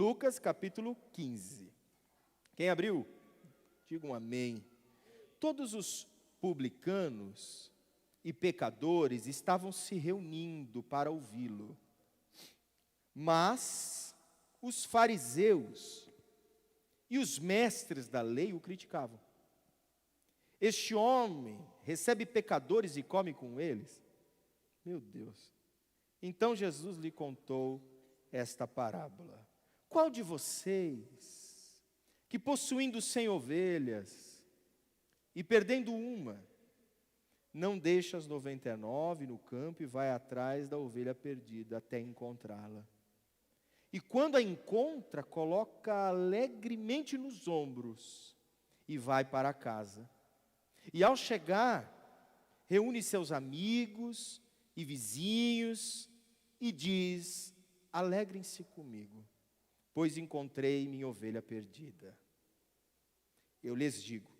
Lucas capítulo 15. Quem abriu? Diga um amém. Todos os publicanos e pecadores estavam se reunindo para ouvi-lo. Mas os fariseus e os mestres da lei o criticavam. Este homem recebe pecadores e come com eles? Meu Deus. Então Jesus lhe contou esta parábola. Qual de vocês, que possuindo 100 ovelhas e perdendo uma, não deixa as 99 no campo e vai atrás da ovelha perdida até encontrá-la? E quando a encontra, coloca alegremente nos ombros e vai para casa. E ao chegar, reúne seus amigos e vizinhos e diz: alegrem-se comigo, pois encontrei minha ovelha perdida. Eu lhes digo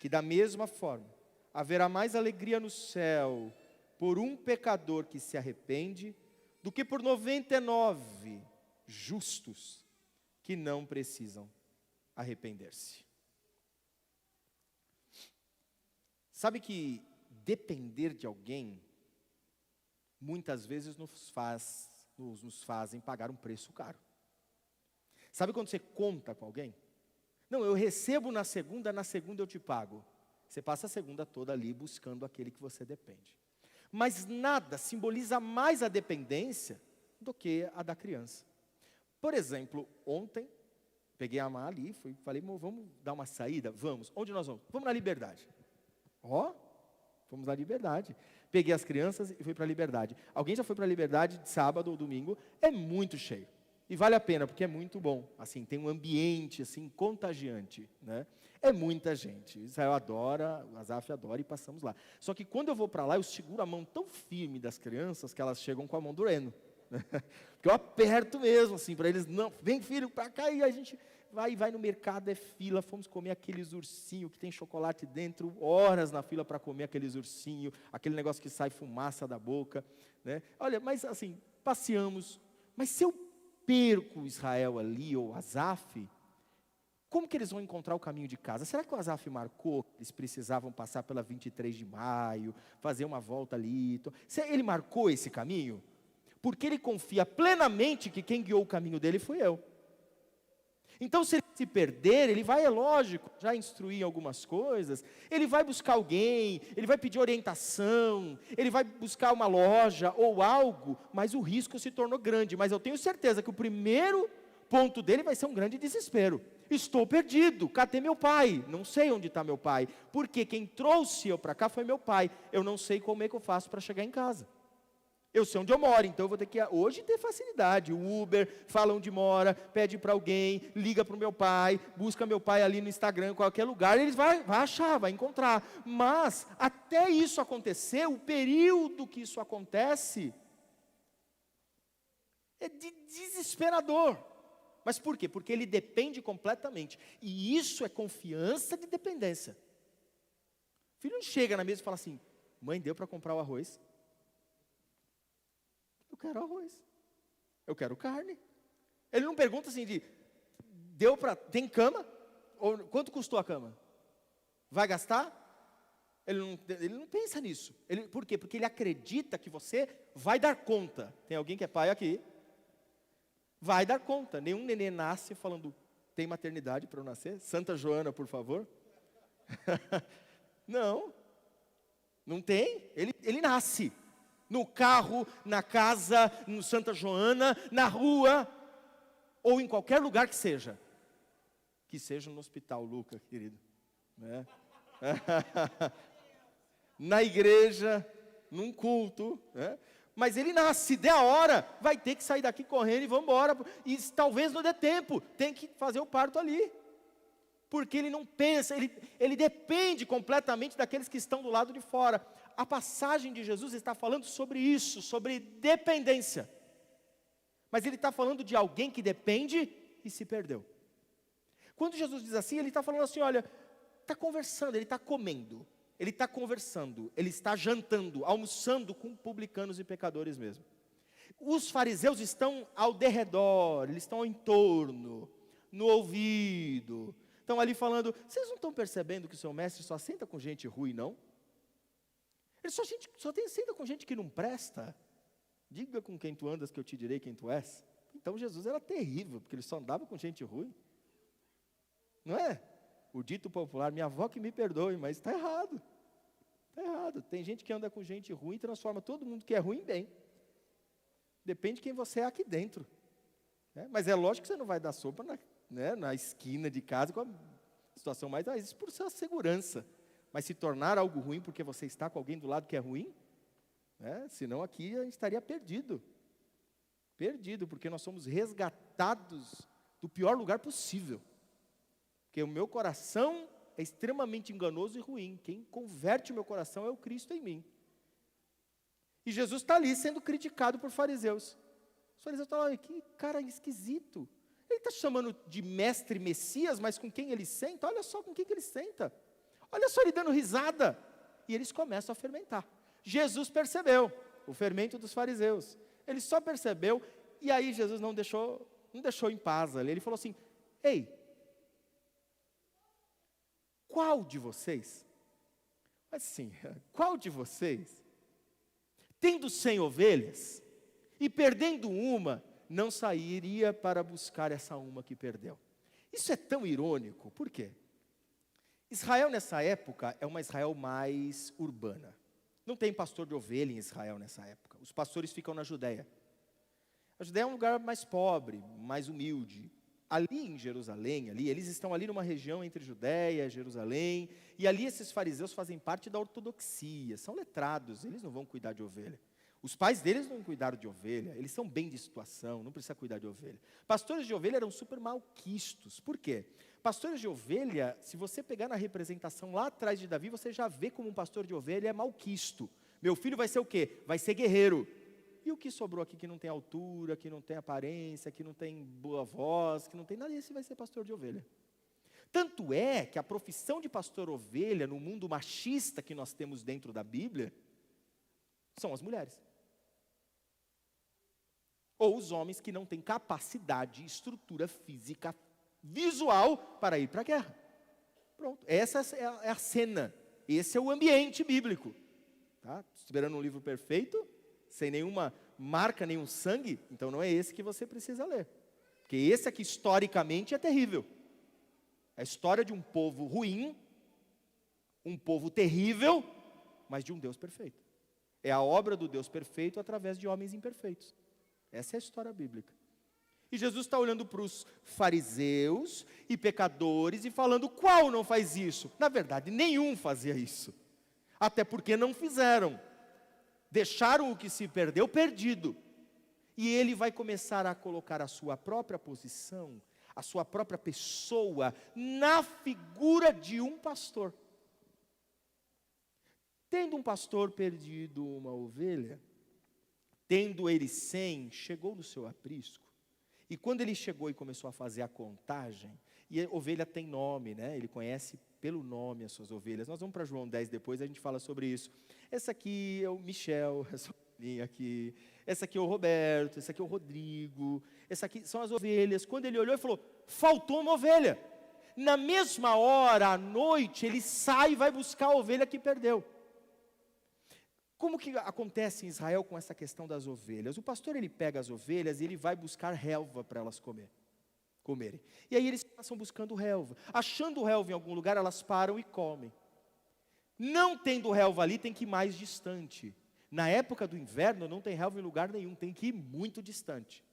que da mesma forma haverá mais alegria no céu por um pecador que se arrepende do que por 99 justos que não precisam arrepender-se. Sabe que depender de alguém muitas vezes nos fazem pagar um preço caro. Sabe quando você conta com alguém? Não, eu recebo na segunda eu te pago. Você passa a segunda toda ali buscando aquele que você depende. Mas nada simboliza mais a dependência do que a da criança. Por exemplo, ontem, peguei a Má ali, falei, vamos dar uma saída? Vamos. Onde nós vamos? Vamos na Liberdade. Fomos na Liberdade. Peguei as crianças e fui para a Liberdade. Alguém já foi para a Liberdade de sábado ou domingo? É muito cheio. E vale a pena, porque é muito bom. Assim, tem um ambiente assim, contagiante, né? É muita gente. Israel adora, o Azaf adora e passamos lá. Só que quando eu vou para lá, eu seguro a mão tão firme das crianças que elas chegam com a mão doendo. Porque eu aperto mesmo, assim, para eles, não, vem filho, para cá, e a gente vai no mercado, é fila, fomos comer aqueles ursinhos que tem chocolate dentro, horas na fila para comer aqueles ursinhos, aquele negócio que sai fumaça da boca, né? Olha, mas assim, passeamos, mas se eu perco Israel ali, ou Azaf, como que eles vão encontrar o caminho de casa? Será que o Azaf marcou que eles precisavam passar pela 23 de maio, fazer uma volta ali? Ele marcou esse caminho? Porque ele confia plenamente que quem guiou o caminho dele foi eu. Então, se ele se perder, ele vai, é lógico, já instruir algumas coisas, ele vai buscar alguém, ele vai pedir orientação, ele vai buscar uma loja ou algo, mas o risco se tornou grande. Mas eu tenho certeza que o primeiro ponto dele vai ser um grande desespero. Estou perdido, cadê meu pai? Não sei onde está meu pai, porque quem trouxe eu para cá foi meu pai. Eu não sei como é que eu faço para chegar em casa. Eu sei onde eu moro, então eu vou ter que hoje ter facilidade. O Uber, fala onde mora, pede para alguém, liga para o meu pai, busca meu pai ali no Instagram, em qualquer lugar, ele vai achar, vai encontrar. Mas até isso acontecer, o período que isso acontece é desesperador. Mas por quê? Porque ele depende completamente. E isso é confiança de dependência. O filho não chega na mesa e fala assim: mãe, deu para comprar o arroz? Eu quero arroz. Eu quero carne. Ele não pergunta assim tem cama? Ou quanto custou a cama? Vai gastar? Ele não pensa nisso. Por quê? Porque ele acredita que você vai dar conta. Tem alguém que é pai aqui? Vai dar conta. Nenhum nenê nasce falando, tem maternidade para eu nascer? Santa Joana, por favor. Não tem. Ele nasce. No carro, na casa, no Santa Joana, na rua, ou em qualquer lugar que seja. Que seja no hospital, Luca, querido. Né? Na igreja, num culto. Né? Mas ele nasce, se der a hora, vai ter que sair daqui correndo e vamos embora. E talvez não dê tempo, tem que fazer o parto ali. Porque ele não pensa, ele depende completamente daqueles que estão do lado de fora. A passagem de Jesus está falando sobre isso, sobre dependência. Mas ele está falando de alguém que depende e se perdeu. Quando Jesus diz assim, ele está falando assim, olha, está conversando, ele está comendo, ele está conversando, ele está jantando, almoçando com publicanos e pecadores mesmo. Os fariseus estão ao derredor, eles estão ao entorno, no ouvido. Estão ali falando, vocês não estão percebendo que o seu mestre só senta com gente ruim, não? Ele senta com gente que não presta. Diga com quem tu andas que eu te direi quem tu és. Então Jesus era terrível, porque ele só andava com gente ruim. Não é? O dito popular, minha avó que me perdoe, mas está errado. Está errado. Tem gente que anda com gente ruim e transforma todo mundo que é ruim em bem. Depende de quem você é aqui dentro. Mas é lógico que você não vai dar sopa na esquina de casa com a situação mais... isso por sua segurança. Mas se tornar algo ruim porque você está com alguém do lado que é ruim, senão aqui a gente estaria perdido. Perdido, porque nós somos resgatados do pior lugar possível. Porque o meu coração é extremamente enganoso e ruim. Quem converte o meu coração é o Cristo em mim. E Jesus está ali sendo criticado por fariseus. Os fariseus estão lá, que cara esquisito. Ele está chamando de mestre Messias, mas com quem ele senta? Olha só com quem que ele senta. Olha só ele dando risada. E eles começam a fermentar. Jesus percebeu o fermento dos fariseus. Ele só percebeu, e aí Jesus não deixou em paz ali. Ele falou assim, ei, qual de vocês, assim, qual de vocês, tendo 100 ovelhas, e perdendo uma, não sairia para buscar essa uma que perdeu? Isso é tão irônico, por quê? Israel nessa época é uma Israel mais urbana. Não tem pastor de ovelha em Israel nessa época. Os pastores ficam na Judéia. A Judéia é um lugar mais pobre, mais humilde. Ali em Jerusalém, eles estão ali numa região entre Judéia e Jerusalém, e ali esses fariseus fazem parte da ortodoxia, são letrados, eles não vão cuidar de ovelha. Os pais deles não cuidaram de ovelha, eles são bem de situação, não precisa cuidar de ovelha. Pastores de ovelha eram super malquistos, por quê? Pastores de ovelha, se você pegar na representação lá atrás de Davi, você já vê como um pastor de ovelha é malquisto. Meu filho vai ser o quê? Vai ser guerreiro. E o que sobrou aqui que não tem altura, que não tem aparência, que não tem boa voz, que não tem nada, esse vai ser pastor de ovelha. Tanto é que a profissão de pastor ovelha, no mundo machista que nós temos dentro da Bíblia, são as mulheres. Ou os homens que não têm capacidade, estrutura física, visual para ir para a guerra. Pronto, essa é a cena, esse é o ambiente bíblico. Tá? Esperando um livro perfeito, sem nenhuma marca, nenhum sangue, então não é esse que você precisa ler. Porque esse aqui, historicamente, é terrível. É a história de um povo ruim, um povo terrível, mas de um Deus perfeito. É a obra do Deus perfeito através de homens imperfeitos. Essa é a história bíblica. E Jesus está olhando para os fariseus e pecadores e falando, qual não faz isso? Na verdade, nenhum fazia isso. Até porque não fizeram. Deixaram o que se perdeu perdido. E ele vai começar a colocar a sua própria posição, a sua própria pessoa, na figura de um pastor. Tendo um pastor perdido uma ovelha, tendo ele 100, chegou no seu aprisco. E quando ele chegou e começou a fazer a contagem, e a ovelha tem nome, né? Ele conhece pelo nome as suas ovelhas. Nós vamos para João 10 depois, a gente fala sobre isso. Essa aqui é o Michel, essa ovelhinha aqui. Essa aqui é o Roberto, essa aqui é o Rodrigo. Essa aqui são as ovelhas. Quando ele olhou e falou, faltou uma ovelha. Na mesma hora, à noite, ele sai e vai buscar a ovelha que perdeu. Como que acontece em Israel com essa questão das ovelhas? O pastor, ele pega as ovelhas e ele vai buscar relva para elas comerem. E aí eles passam buscando relva. Achando relva em algum lugar, elas param e comem. Não tendo relva ali, tem que ir mais distante. Na época do inverno, não tem relva em lugar nenhum, tem que ir muito distante.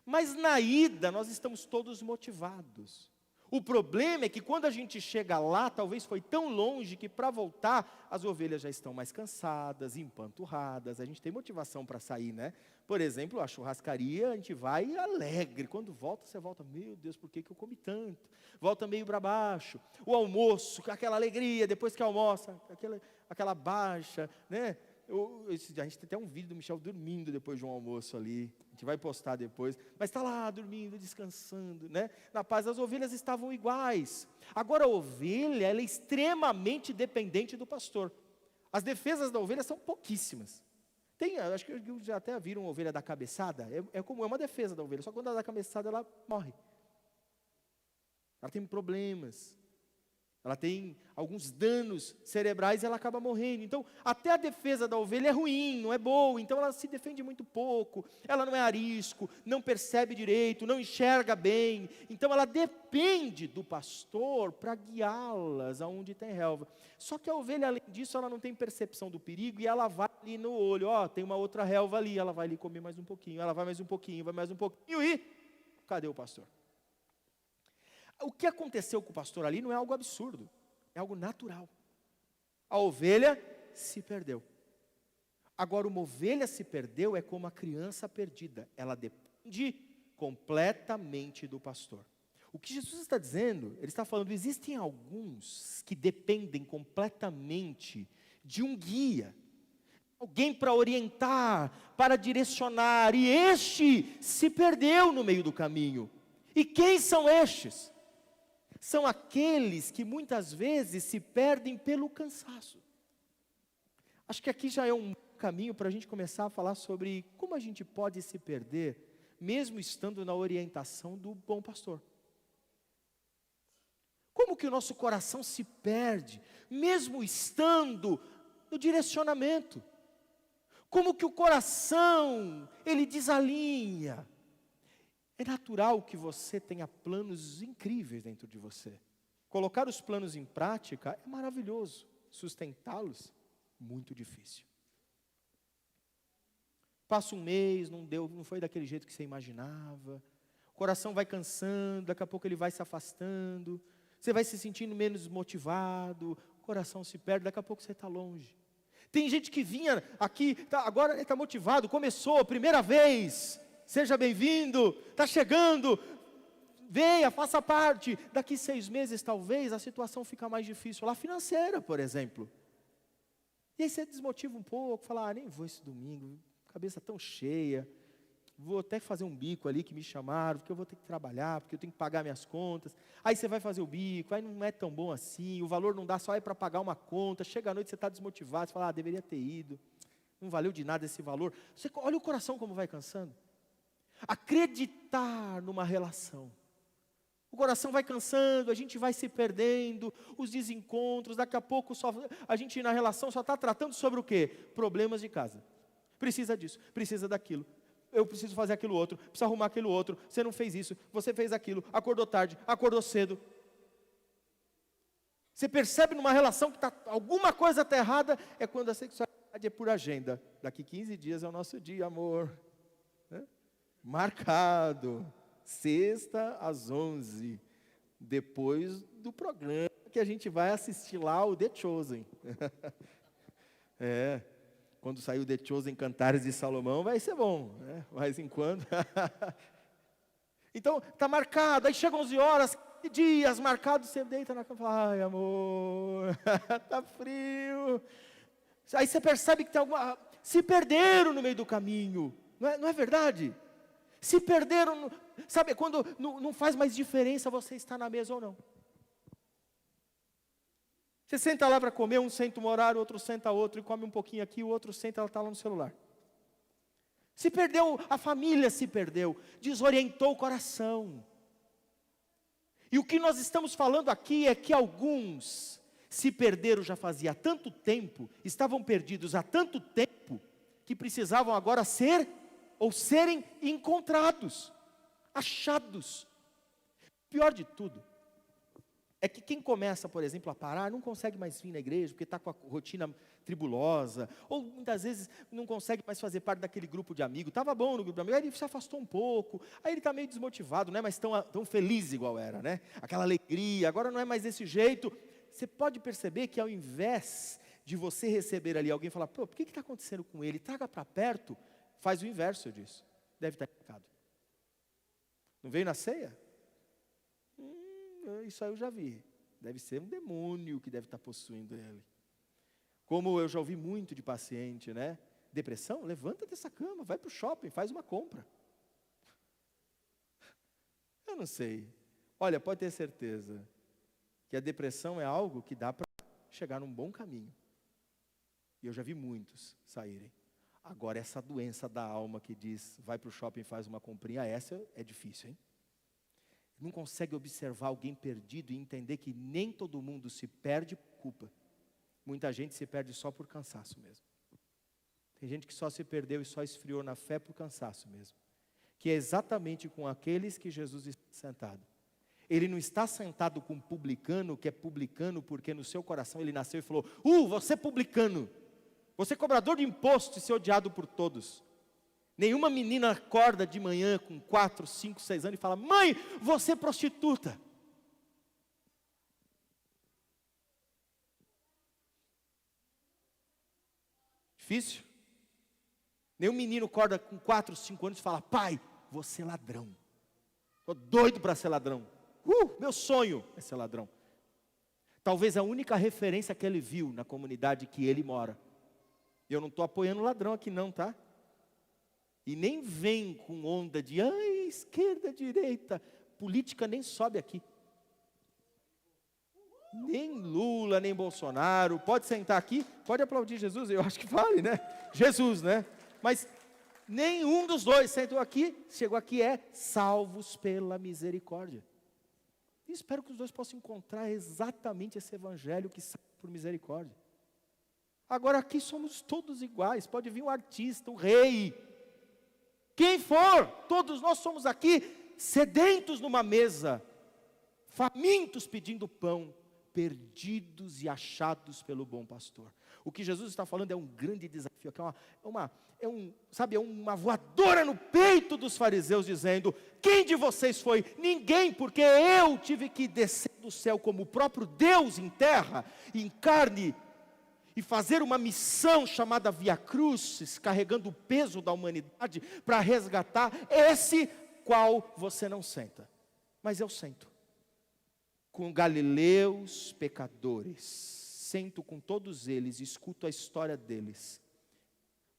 Mas na ida, nós estamos todos motivados. O problema é que quando a gente chega lá, talvez foi tão longe que para voltar, as ovelhas já estão mais cansadas, empanturradas, a gente tem motivação para sair, né? Por exemplo, a churrascaria, a gente vai alegre, quando volta, você volta, meu Deus, por que eu comi tanto? Volta meio para baixo. O almoço, aquela alegria, depois que almoça, aquela baixa, né? A gente tem até um vídeo do Michel dormindo depois de um almoço ali, a gente vai postar depois, mas está lá dormindo, descansando, né? Na paz, as ovelhas estavam iguais. Agora a ovelha, ela é extremamente dependente do pastor. As defesas da ovelha são pouquíssimas. Acho que já até viram ovelha da cabeçada, é uma defesa da ovelha, só que quando ela dá cabeçada, ela morre. Ela tem problemas, ela tem alguns danos cerebrais e ela acaba morrendo. Então, até a defesa da ovelha é ruim, não é boa, então ela se defende muito pouco, ela não é arisco, não percebe direito, não enxerga bem, então ela depende do pastor para guiá-las aonde tem relva. Só que a ovelha, além disso, ela não tem percepção do perigo e ela vai ali no olho, tem uma outra relva ali, ela vai ali comer mais um pouquinho, ela vai mais um pouquinho, vai mais um pouquinho e cadê o pastor? O que aconteceu com o pastor ali não é algo absurdo, é algo natural. A ovelha se perdeu. Agora, uma ovelha se perdeu é como a criança perdida, ela depende completamente do pastor. O que Jesus está dizendo, ele está falando, existem alguns que dependem completamente de um guia, alguém para orientar, para direcionar, e este se perdeu no meio do caminho. E quem são estes? São aqueles que muitas vezes se perdem pelo cansaço. Acho que aqui já é um caminho para a gente começar a falar sobre como a gente pode se perder, mesmo estando na orientação do bom pastor. Como que o nosso coração se perde, mesmo estando no direcionamento? Como que o coração, ele desalinha? É natural que você tenha planos incríveis dentro de você. Colocar os planos em prática é maravilhoso. Sustentá-los, muito difícil. Passa um mês, não foi daquele jeito que você imaginava. O coração vai cansando, daqui a pouco ele vai se afastando. Você vai se sentindo menos motivado. O coração se perde, daqui a pouco você está longe. Tem gente que vinha aqui, agora ele está motivado, começou, primeira vez. Seja bem-vindo, está chegando, venha, faça parte. Daqui 6 meses, talvez, a situação fica mais difícil, lá financeira, por exemplo. E aí você desmotiva um pouco, fala, nem vou esse domingo, cabeça tão cheia, vou até fazer um bico ali que me chamaram, porque eu vou ter que trabalhar, porque eu tenho que pagar minhas contas. Aí você vai fazer o bico, aí não é tão bom assim, o valor não dá, só é para pagar uma conta, chega à noite você está desmotivado, você fala, deveria ter ido, não valeu de nada esse valor. Você olha o coração como vai cansando. Acreditar numa relação. O coração vai cansando, a gente vai se perdendo, os desencontros, daqui a pouco a gente na relação só está tratando sobre o quê? Problemas de casa. Precisa disso, precisa daquilo. Eu preciso fazer aquilo outro, preciso arrumar aquilo outro. Você não fez isso, você fez aquilo, acordou tarde, acordou cedo. Você percebe numa relação que alguma coisa está errada, é quando a sexualidade é por agenda. Daqui 15 dias é o nosso dia, amor. Marcado, sexta às 11, depois do programa que a gente vai assistir lá, o The Chosen. Quando sair o The Chosen Cantares de Salomão, vai ser bom, né? Mas enquanto... Então, está marcado, aí chegam 11 horas, dias marcados, você deita na cama e fala, ai amor, está frio. Aí você percebe que tem se perderam no meio do caminho, não é verdade? Se perderam, sabe, quando não faz mais diferença você estar na mesa ou não. Você senta lá para comer, um senta um horário, outro senta outro, e come um pouquinho aqui, o outro senta, ela está lá no celular. Se perdeu, a família se perdeu, desorientou o coração. E o que nós estamos falando aqui é que alguns se perderam já fazia tanto tempo, estavam perdidos há tanto tempo, que precisavam agora serem encontrados, achados. Pior de tudo, é que quem começa, por exemplo, a parar, não consegue mais vir na igreja, porque está com a rotina tribulosa, ou muitas vezes não consegue mais fazer parte daquele grupo de amigos. Estava bom no grupo de amigos, aí ele se afastou um pouco, aí ele está meio desmotivado, não é mais tão feliz igual era, né? Aquela alegria, agora não é mais desse jeito. Você pode perceber que ao invés de você receber ali alguém e falar, pô, por que está acontecendo com ele? Traga para perto. Faz o inverso disso. Deve estar pecado. Não veio na ceia? Isso aí eu já vi. Deve ser um demônio que deve estar possuindo ele. Como eu já ouvi muito de paciente, né? Depressão? Levanta dessa cama, vai para o shopping, faz uma compra. Eu não sei. Olha, pode ter certeza que a depressão é algo que dá para chegar num bom caminho. E eu já vi muitos saírem. Agora, essa doença da alma que diz, vai para o shopping e faz uma comprinha, essa é difícil, hein? Não consegue observar alguém perdido e entender que nem todo mundo se perde por culpa. Muita gente se perde só por cansaço mesmo. Tem gente que só se perdeu e só esfriou na fé por cansaço mesmo. Que é exatamente com aqueles que Jesus está sentado. Ele não está sentado com um publicano, que é publicano porque no seu coração ele nasceu e falou, você é publicano, você é cobrador de imposto e ser odiado por todos. Nenhuma menina acorda de manhã com 4, 5, 6 anos e fala, mãe, você é prostituta. Difícil. Nenhum menino acorda com 4, 5 anos e fala, pai, você é ladrão. Estou doido para ser ladrão. Meu sonho é ser ladrão. Talvez a única referência que ele viu na comunidade que ele mora. Eu não estou apoiando ladrão aqui não, tá? E nem vem com onda de, esquerda, direita. Política nem sobe aqui. Nem Lula, nem Bolsonaro. Pode sentar aqui, pode aplaudir Jesus, eu acho que vale, né? Jesus, né? Mas nenhum dos dois sentou aqui, chegou aqui, salvos pela misericórdia. E espero que os dois possam encontrar exatamente esse evangelho que sai por misericórdia. Agora aqui somos todos iguais, pode vir o artista, o rei, quem for, todos nós somos aqui sedentos numa mesa, famintos pedindo pão, perdidos e achados pelo bom pastor. O que Jesus está falando é um grande desafio, é uma voadora no peito dos fariseus, dizendo, quem de vocês foi? Ninguém, porque eu tive que descer do céu como o próprio Deus em terra, em carne, e fazer uma missão chamada Via Crucis, carregando o peso da humanidade, para resgatar esse qual você não senta, mas eu sento. Com galileus pecadores, sento com todos eles, escuto a história deles,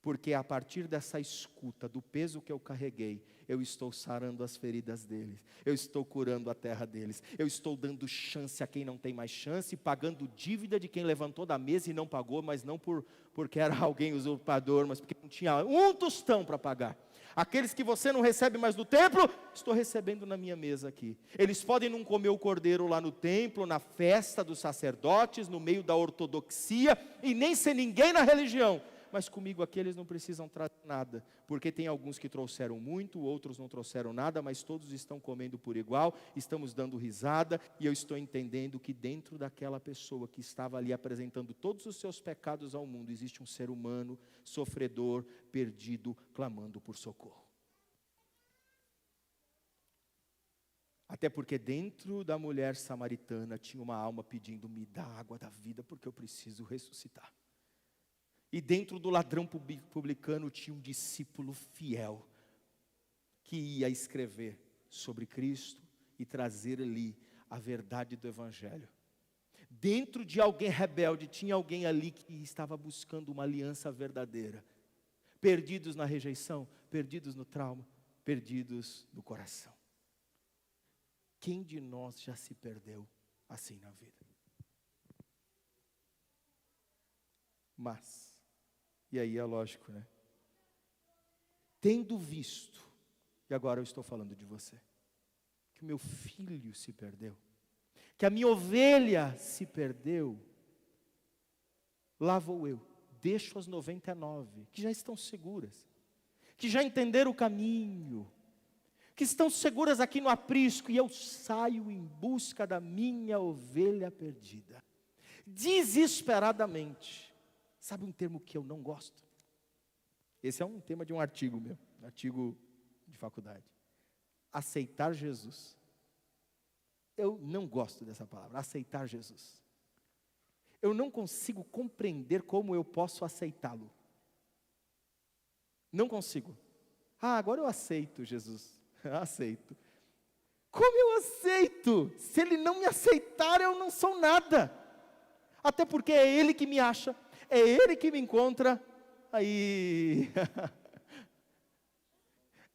porque a partir dessa escuta, do peso que eu carreguei, eu estou sarando as feridas deles, eu estou curando a terra deles, eu estou dando chance a quem não tem mais chance, pagando dívida de quem levantou da mesa e não pagou, mas não porque era alguém usurpador, mas porque não tinha um tostão para pagar. Aqueles que você não recebe mais no templo, estou recebendo na minha mesa aqui. Eles podem não comer o cordeiro lá no templo, na festa dos sacerdotes, no meio da ortodoxia, e nem ser ninguém na religião. Mas comigo aqui eles não precisam trazer nada, porque tem alguns que trouxeram muito, outros não trouxeram nada, mas todos estão comendo por igual, estamos dando risada, e eu estou entendendo que dentro daquela pessoa que estava ali apresentando todos os seus pecados ao mundo, existe um ser humano, sofredor, perdido, clamando por socorro. Até porque dentro da mulher samaritana tinha uma alma pedindo, me dá água da vida, porque eu preciso ressuscitar. E dentro do ladrão publicano tinha um discípulo fiel, que ia escrever sobre Cristo e trazer ali a verdade do Evangelho. Dentro de alguém rebelde, tinha alguém ali que estava buscando uma aliança verdadeira. Perdidos na rejeição, perdidos no trauma, perdidos no coração. Quem de nós já se perdeu assim na vida? Mas, e aí é lógico, né? Tendo visto, e agora eu estou falando de você, que o meu filho se perdeu, que a minha ovelha se perdeu, lá vou eu, deixo as 99, que já estão seguras, que já entenderam o caminho, que estão seguras aqui no aprisco, e eu saio em busca da minha ovelha perdida, desesperadamente. Sabe um termo que eu não gosto? Esse é um tema de um artigo meu, artigo de faculdade. Aceitar Jesus. Eu não gosto dessa palavra, aceitar Jesus. Eu não consigo compreender como eu posso aceitá-lo. Não consigo. Agora eu aceito Jesus. Aceito. Como eu aceito? Se Ele não me aceitar, eu não sou nada. Até porque é Ele que me acha, é Ele que me encontra. Aí,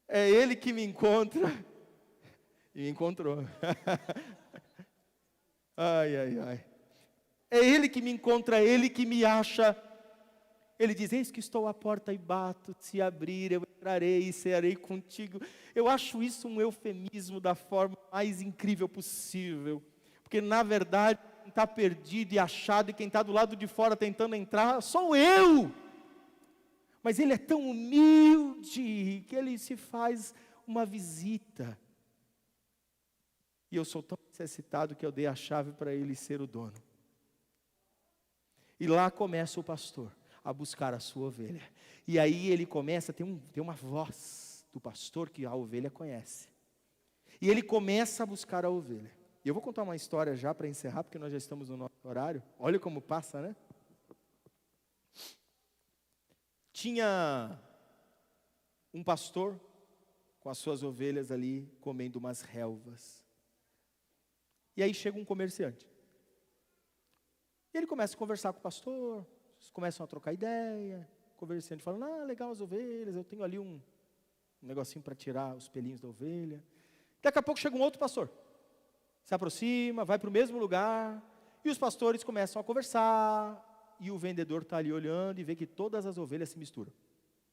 é Ele que me encontra. E me encontrou. Ai. É Ele que me encontra, é Ele que me acha. Ele diz: eis que estou à porta e bato, se abrir eu entrarei e cearei contigo. Eu acho isso um eufemismo da forma mais incrível possível, porque na verdade quem está perdido e achado e quem está do lado de fora tentando entrar sou eu. Mas ele é tão humilde que ele se faz uma visita. E eu sou tão necessitado que eu dei a chave para ele ser o dono. E lá começa o pastor a buscar a sua ovelha. E aí ele começa, tem uma voz do pastor que a ovelha conhece. E ele começa a buscar a ovelha. E eu vou contar uma história já para encerrar, porque nós já estamos no nosso horário. Olha como passa, né? Tinha um pastor com as suas ovelhas ali comendo umas relvas. E aí chega um comerciante. E ele começa a conversar com o pastor, eles começam a trocar ideia, o comerciante fala: legal as ovelhas, eu tenho ali um negocinho para tirar os pelinhos da ovelha. Daqui a pouco chega um outro pastor, se aproxima, vai para o mesmo lugar, e os pastores começam a conversar, e o vendedor está ali olhando e vê que todas as ovelhas se misturam,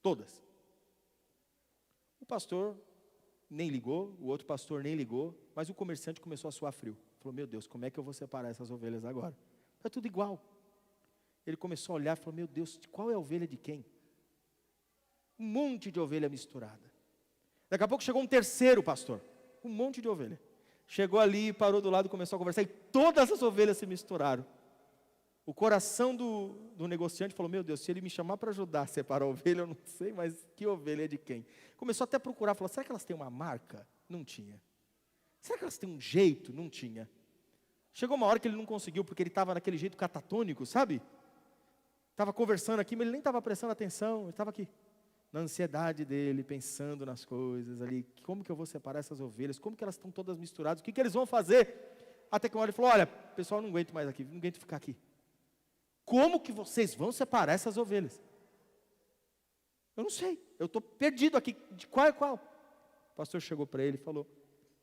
todas. O pastor nem ligou, o outro pastor nem ligou, mas o comerciante começou a suar frio. Falou: meu Deus, como é que eu vou separar essas ovelhas agora? Está tudo igual. Ele começou a olhar e falou: meu Deus, qual é a ovelha de quem? Um monte de ovelha misturada. Daqui a pouco chegou um terceiro pastor, um monte de ovelha. Chegou ali, parou do lado e começou a conversar, e todas as ovelhas se misturaram. O coração do negociante falou: meu Deus, se ele me chamar para ajudar a separar a ovelha, eu não sei mais que ovelha é de quem. Começou até a procurar, falou: será que elas têm uma marca? Não tinha. Será que elas têm um jeito? Não tinha. Chegou uma hora que ele não conseguiu, porque ele estava naquele jeito catatônico, sabe? Estava conversando aqui, mas ele nem estava prestando atenção, ele estava aqui, na ansiedade dele, pensando nas coisas ali, como que eu vou separar essas ovelhas, como que elas estão todas misturadas, o que eles vão fazer? Até que uma hora ele falou: olha, pessoal, não aguento mais aqui, não aguento ficar aqui. Como que vocês vão separar essas ovelhas? Eu não sei, eu estou perdido aqui, de qual é qual? O pastor chegou para ele e falou: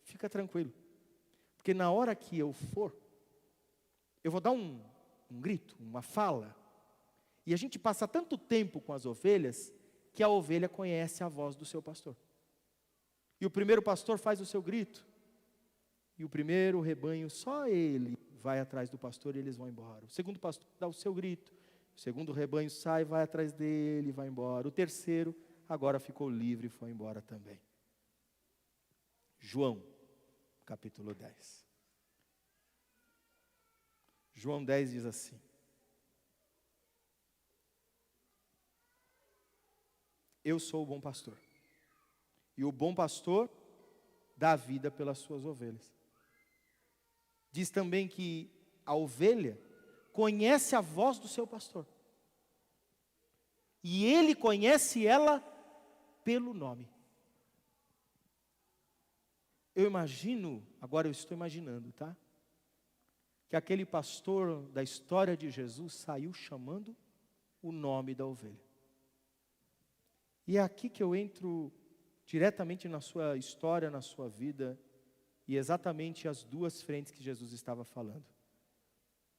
fica tranquilo, porque na hora que eu for, eu vou dar um grito, uma fala, e a gente passa tanto tempo com as ovelhas, que a ovelha conhece a voz do seu pastor. E o primeiro pastor faz o seu grito, e o primeiro rebanho, só ele vai atrás do pastor e eles vão embora. O segundo pastor dá o seu grito, o segundo rebanho sai, vai atrás dele e vai embora. O terceiro agora ficou livre e foi embora também. João, capítulo 10. João 10 diz assim: eu sou o bom pastor, e o bom pastor dá a vida pelas suas ovelhas. Diz também que a ovelha conhece a voz do seu pastor, e ele conhece ela pelo nome. Eu imagino, agora eu estou imaginando, tá? Que aquele pastor da história de Jesus saiu chamando o nome da ovelha. E é aqui que eu entro diretamente na sua história, na sua vida, e exatamente as duas frentes que Jesus estava falando.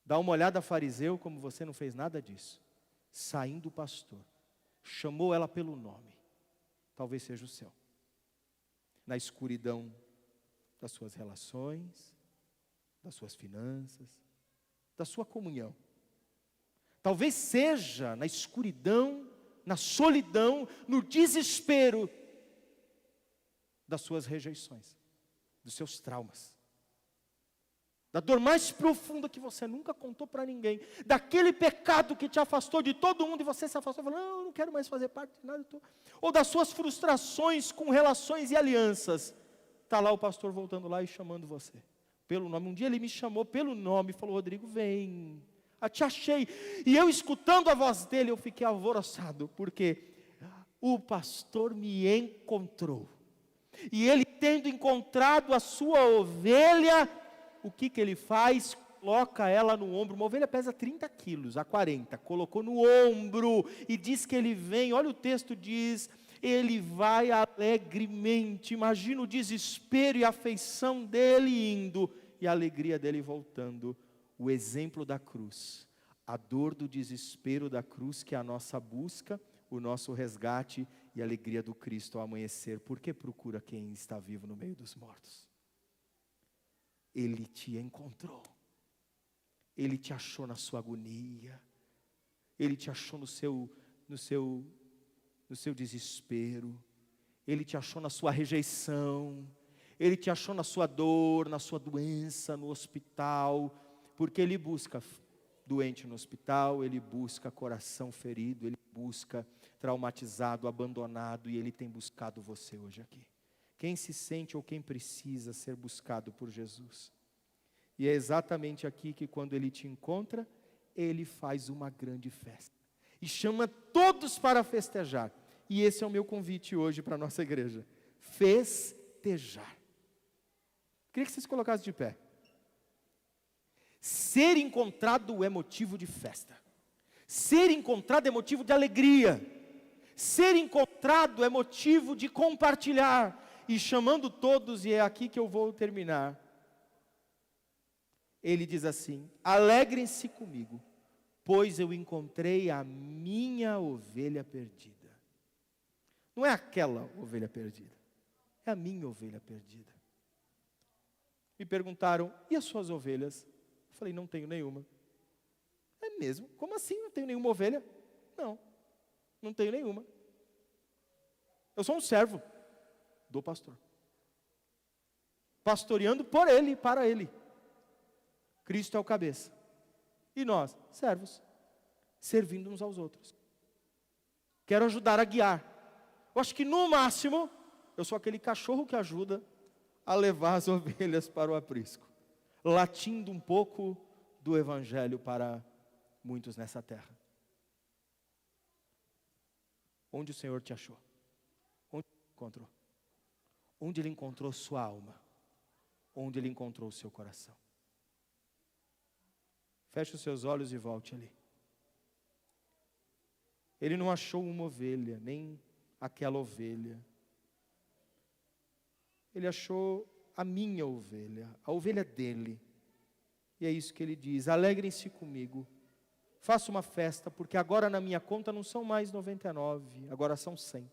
Dá uma olhada, fariseu, como você não fez nada disso. Saindo o pastor, chamou ela pelo nome. Talvez seja o céu. Na escuridão das suas relações, das suas finanças, da sua comunhão. Talvez seja na escuridão, na solidão, no desespero das suas rejeições, dos seus traumas, da dor mais profunda que você nunca contou para ninguém, daquele pecado que te afastou de todo mundo e você se afastou e falou: não, eu não quero mais fazer parte de nada, ou das suas frustrações com relações e alianças. Está lá o pastor voltando lá e chamando você pelo nome. Um dia ele me chamou pelo nome e falou: Rodrigo, vem, te achei. E eu escutando a voz dele, eu fiquei alvoroçado, porque o pastor me encontrou. E ele, tendo encontrado a sua ovelha, o que ele faz? Coloca ela no ombro. Uma ovelha pesa 30 quilos, a 40, colocou no ombro, e diz que ele vem, olha o texto diz, ele vai alegremente. Imagina o desespero e a afeição dele indo, e a alegria dele voltando. O exemplo da cruz, a dor do desespero da cruz, que é a nossa busca, o nosso resgate e a alegria do Cristo ao amanhecer. Por que procura quem está vivo no meio dos mortos? Ele te encontrou. Ele te achou na sua agonia. Ele te achou no seu desespero. Ele te achou na sua rejeição. Ele te achou na sua dor, na sua doença, no hospital. Porque Ele busca doente no hospital, Ele busca coração ferido, Ele busca traumatizado, abandonado, e Ele tem buscado você hoje aqui. Quem se sente ou quem precisa ser buscado por Jesus. E é exatamente aqui que quando Ele te encontra, Ele faz uma grande festa. E chama todos para festejar. E esse é o meu convite hoje para a nossa igreja. Festejar. Queria que vocês colocassem de pé. Ser encontrado é motivo de festa. Ser encontrado é motivo de alegria. Ser encontrado é motivo de compartilhar. E chamando todos, e é aqui que eu vou terminar. Ele diz assim: alegrem-se comigo, pois eu encontrei a minha ovelha perdida. Não é aquela ovelha perdida, é a minha ovelha perdida. Me perguntaram, e as suas ovelhas? Eu falei, não tenho nenhuma. É mesmo? Como assim não tenho nenhuma ovelha? Não tenho nenhuma. Eu sou um servo do pastor, pastoreando por ele e para ele. Cristo é o cabeça. E nós, servos, servindo uns aos outros. Quero ajudar a guiar. Eu acho que no máximo, eu sou aquele cachorro que ajuda a levar as ovelhas para o aprisco. Latindo um pouco do evangelho para muitos nessa terra. Onde o Senhor te achou? Onde Ele encontrou? Onde Ele encontrou sua alma? Onde Ele encontrou o seu coração? Feche os seus olhos e volte ali. Ele não achou uma ovelha, nem aquela ovelha. Ele achou a minha ovelha, a ovelha dele. E é isso que ele diz: alegrem-se comigo, faça uma festa, porque agora na minha conta não são mais 99, agora são 100.